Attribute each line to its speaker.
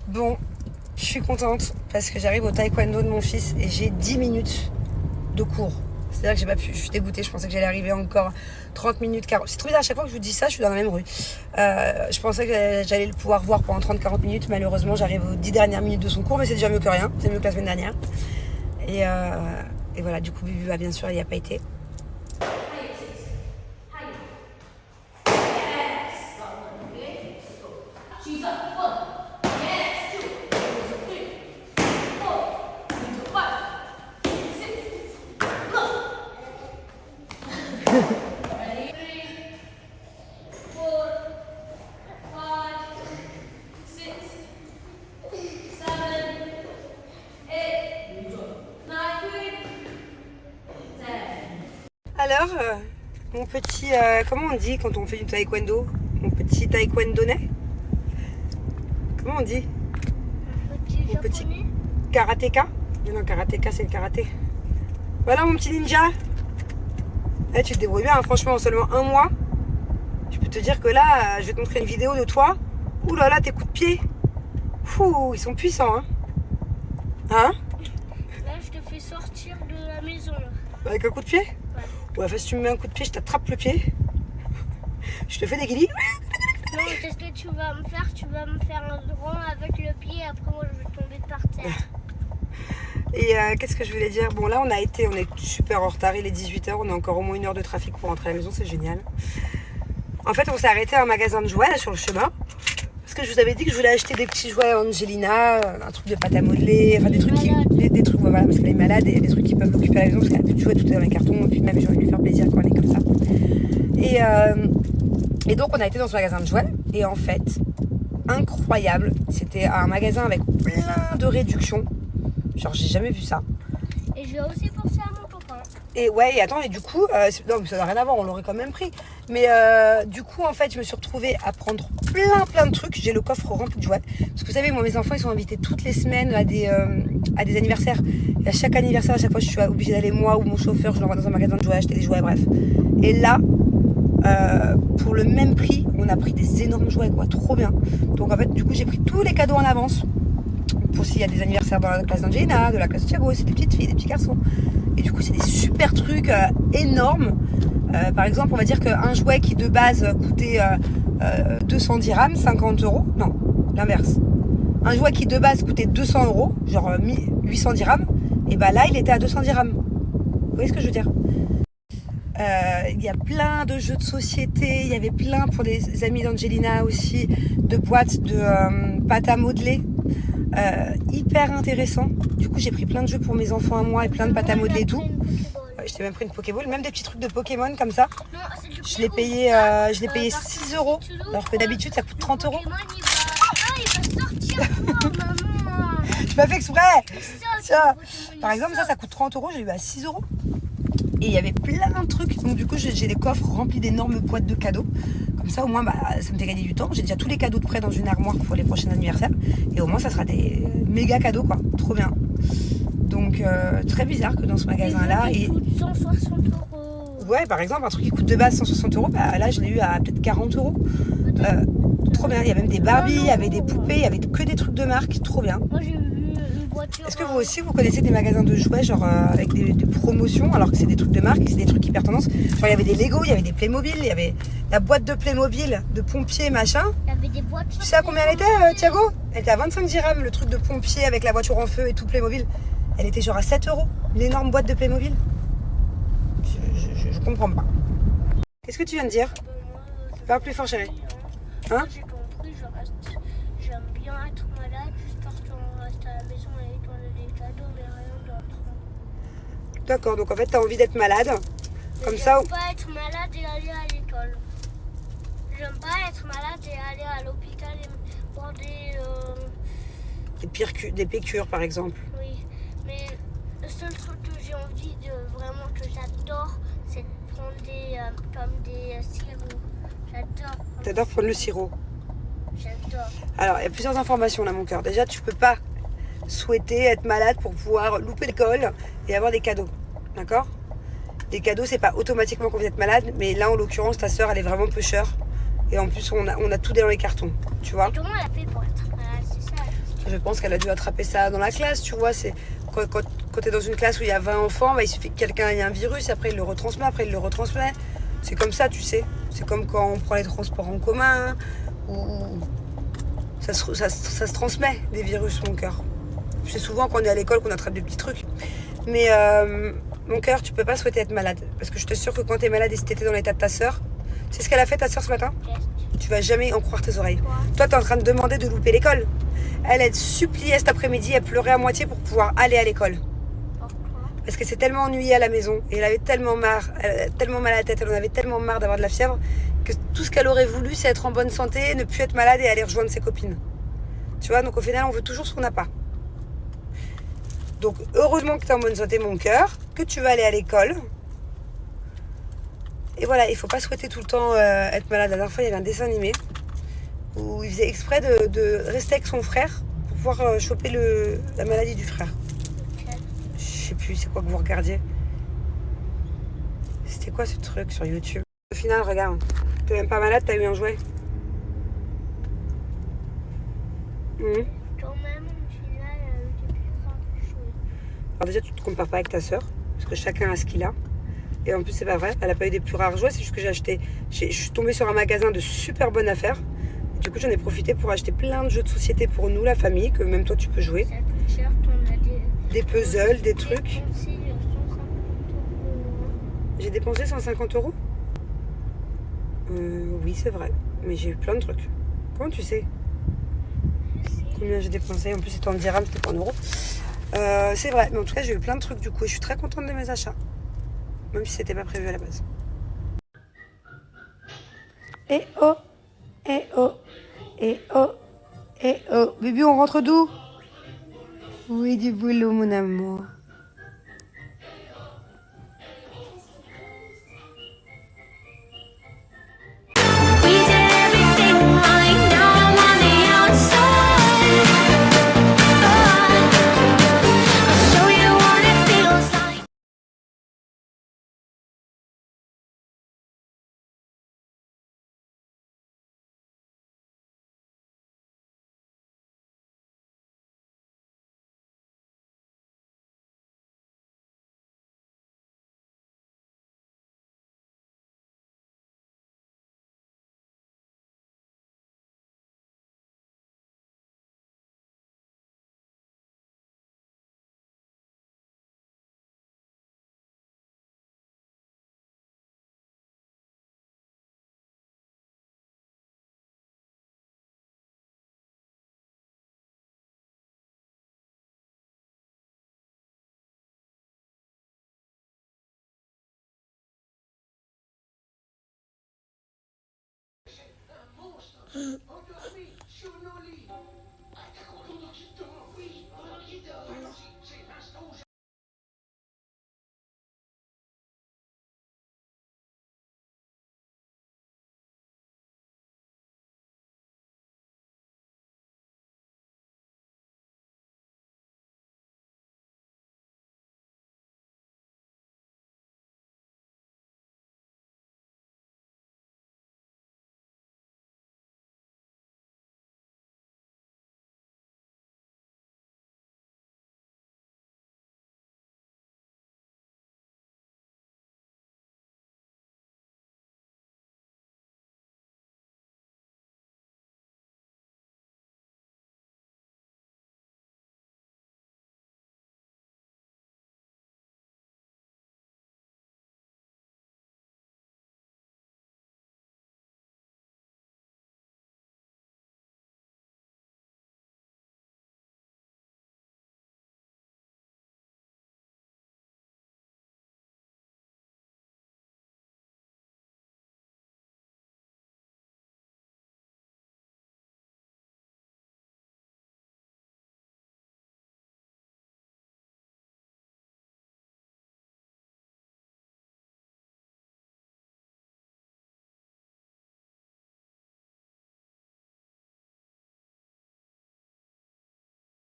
Speaker 1: Bon, je suis contente parce que j'arrive au taekwondo de mon fils et j'ai 10 minutes de cours. C'est-à-dire que j'ai pas pu, je suis dégoûtée, je pensais que j'allais arriver encore 30 minutes, 40. C'est trop bizarre, à chaque fois que je vous dis ça, je suis dans la même rue. Je pensais que j'allais le pouvoir voir pendant 30-40 minutes, malheureusement j'arrive aux 10 dernières minutes de son cours, mais c'est déjà mieux que rien, c'est mieux que la semaine dernière. Et voilà, du coup Bubu, bien sûr, il n'y a pas été. Alors, mon petit, comment on dit quand on fait du taekwondo? Mon petit taekwondonais? Comment on dit? Mon petit karatéka? Non, karatéka c'est le karaté. Voilà mon petit ninja. Eh, tu te débrouilles bien, hein, franchement, en seulement un mois. Je peux te dire que là, je vais te montrer une vidéo de toi. Ouh là là, tes coups de pied. Fou, ils sont puissants, hein. Hein?
Speaker 2: Là, je te fais sortir de la maison. Là.
Speaker 1: Avec un coup de pied? Ouais, si tu me mets un coup de pied, je t'attrape le pied. Je te fais des guillis.
Speaker 2: Non, qu'est-ce que tu vas me faire? Tu vas me faire un rond avec le pied et après moi je vais tomber par terre.
Speaker 1: Et qu'est-ce que je voulais dire? Bon, là on est super en retard, il est 18h, on a encore au moins 1 heure de trafic pour rentrer à la maison, c'est génial. En fait, on s'est arrêté à un magasin de jouets là, sur le chemin. Parce que je vous avais dit que je voulais acheter des petits jouets à Angelina, un truc de pâte à modeler, enfin des trucs des trucs, voilà, parce qu'elle est malade et des trucs qui peuvent l'occuper à la maison, parce qu'elle a plus de jouets, tout est dans les cartons, et puis même j'ai envie de lui faire plaisir quand elle est comme ça. Et donc on a été dans ce magasin de jouets, et en fait, incroyable, c'était un magasin avec plein de réductions, genre j'ai jamais vu ça.
Speaker 2: Et j'ai aussi pensé à mon copain.
Speaker 1: Et ouais, et attends, et du coup, non mais ça n'a rien à voir, on l'aurait quand même pris. Mais du coup, en fait, je me suis retrouvée à prendre plein de trucs. J'ai le coffre rempli de jouets. Parce que vous savez, moi, mes enfants, ils sont invités toutes les semaines à des anniversaires. Et à chaque anniversaire, à chaque fois, je suis obligée d'aller moi ou mon chauffeur, je l'envoie dans un magasin de jouets, acheter des jouets, bref. Et là, pour le même prix, on a pris des énormes jouets, quoi, trop bien. Donc en fait, du coup, j'ai pris tous les cadeaux en avance. Pour s'il y a des anniversaires dans la classe d'Angelina, de la classe de Thiago, c'est des petites filles, des petits garçons. Et du coup, c'est des super trucs énormes. Par exemple, on va dire qu'un jouet qui de base coûtait 200 dirhams, 50 euros. Non, l'inverse. Un jouet qui de base coûtait 200 euros, genre 800 dirhams, et bah là, il était à 200 dirhams. Vous voyez ce que je veux dire? Il y a plein de jeux de société, il y avait plein pour les amis d'Angelina aussi, de boîtes de pâte à modeler. Hyper intéressant. Du coup, j'ai pris plein de jeux pour mes enfants à moi et plein de pâte à modeler et tout. Je t'ai même pris une Pokéball, même des petits trucs de Pokémon comme ça. Je l'ai payé 6 euros, alors que d'habitude ça coûte 30 euros.
Speaker 2: Il va sortir, maman.
Speaker 1: Je pas fait exprès. Tiens, par exemple, ça coûte 30 euros, j'ai eu à 6 euros. Et il y avait plein de trucs. Donc du coup, j'ai des coffres remplis d'énormes boîtes de cadeaux. Comme ça, au moins, ça me fait gagner du temps. J'ai déjà tous les cadeaux de prêt dans une armoire pour les prochains anniversaires. Et au moins, ça sera des méga cadeaux, quoi. Trop bien. Donc, très bizarre que dans ce magasin-là...
Speaker 2: Il coûte 160 euros.
Speaker 1: Ouais, par exemple, un truc qui coûte de base 160 euros, là, je l'ai eu à peut-être 40 euros. Trop bien. Il y a même des Barbie, il y avait des poupées, il y avait que des trucs de marque. Trop bien.
Speaker 2: Moi, j'ai eu une voiture.
Speaker 1: Est-ce que vous aussi, vous connaissez des magasins de jouets, genre avec des promotions, alors que c'est des trucs de marque, c'est des trucs hyper tendance? Genre, il y avait des Lego, il y avait des Playmobil, il y avait la boîte de Playmobil, de pompier, machin.
Speaker 2: Il y avait des voitures.
Speaker 1: Tu sais à combien elle était, Thiago? Elle était à 25 dirhams, le truc de pompier avec la voiture en feu et tout Playmobil. Elle était genre à 7 euros, l'énorme boîte de Playmobil. Je comprends pas. Qu'est-ce que tu viens de dire? Parle plus fort, chérie. Hein?
Speaker 2: J'ai compris, j'aime bien être malade, j'espère qu'on reste à la maison et qu'on a des cadeaux, mais rien d'autre.
Speaker 1: D'accord, donc en fait, t'as envie d'être malade. Comme ça.
Speaker 2: J'aime pas être malade et aller à l'école. J'aime pas être malade et aller à l'hôpital et voir
Speaker 1: des piqûres, par exemple.
Speaker 2: Oui, mais le seul truc que j'ai envie de vraiment que j'adore, c'est de prendre comme des sirops. J'adore.
Speaker 1: T'adores prendre le sirop.
Speaker 2: J'adore.
Speaker 1: Alors, il y a plusieurs informations là, mon cœur. Déjà, tu peux pas souhaiter être malade pour pouvoir louper l'école et avoir des cadeaux. D'accord? Les cadeaux, c'est pas automatiquement qu'on vient être malade, mais là, en l'occurrence, ta soeur, elle est vraiment pêcheur. Et en plus, on a tout dans les cartons. Tu vois?
Speaker 2: Et comment elle a fait pour être malade? C'est ça.
Speaker 1: Je pense qu'elle a dû attraper ça dans la classe, tu vois. C'est quand tu es dans une classe où il y a 20 enfants, bah, il suffit que quelqu'un ait un virus, après il le retransmet, après il le retransmet. C'est comme ça, tu sais. C'est comme quand on prend les transports en commun, ou ça se transmet des virus, mon cœur. C'est souvent quand on est à l'école qu'on attrape des petits trucs. Mais mon cœur, tu peux pas souhaiter être malade. Parce que je t'assure que quand tu es malade et si tu étais dans l'état de ta soeur, tu sais ce qu'elle a fait ta soeur ce matin? Tu vas jamais en croire tes oreilles. Toi, tu es en train de demander de louper l'école. Elle suppliait cet après-midi, elle pleurait à moitié pour pouvoir aller à l'école. Parce qu'elle s'est tellement ennuyée à la maison et elle avait tellement marre, elle avait tellement mal à la tête, elle en avait tellement marre d'avoir de la fièvre que tout ce qu'elle aurait voulu, c'est être en bonne santé, ne plus être malade et aller rejoindre ses copines. Tu vois, donc au final, on veut toujours ce qu'on n'a pas. Donc heureusement que tu es en bonne santé, mon cœur, que tu vas aller à l'école. Et voilà, il faut pas souhaiter tout le temps être malade. La dernière fois, il y avait un dessin animé où il faisait exprès de rester avec son frère pour pouvoir choper la maladie du frère. Je sais plus, c'est quoi que vous regardiez. C'était quoi ce truc sur YouTube? Au final, regarde, t'es même pas malade, t'as eu un jouet.
Speaker 2: Quand même, au final, j'ai plus grand-chose.
Speaker 1: Alors déjà, tu te compares pas avec ta soeur, parce que chacun a ce qu'il a. Et en plus, c'est pas vrai, elle a pas eu des plus rares jouets, c'est juste que je suis tombée sur un magasin de super bonnes affaires. Et du coup, j'en ai profité pour acheter plein de jeux de société pour nous, la famille, que même toi, tu peux jouer.
Speaker 2: Ça coûte cher, t'en as
Speaker 1: Des puzzles, des trucs.
Speaker 2: dépensé 150 €.
Speaker 1: J'ai dépensé 150 euros. Oui, c'est vrai, mais j'ai eu plein de trucs. Comment tu sais combien j'ai dépensé? En plus, c'était en dirham, c'était pas en euros. C'est vrai, mais en tout cas, j'ai eu plein de trucs du coup et je suis très contente de mes achats. Même si c'était pas prévu à la base. Eh oh, eh oh, eh oh, eh oh. Bébé, on rentre d'où? Oui, du boulot, mon amour.
Speaker 3: We did everything right, now I'm on the outside. I'll show you what it feels like.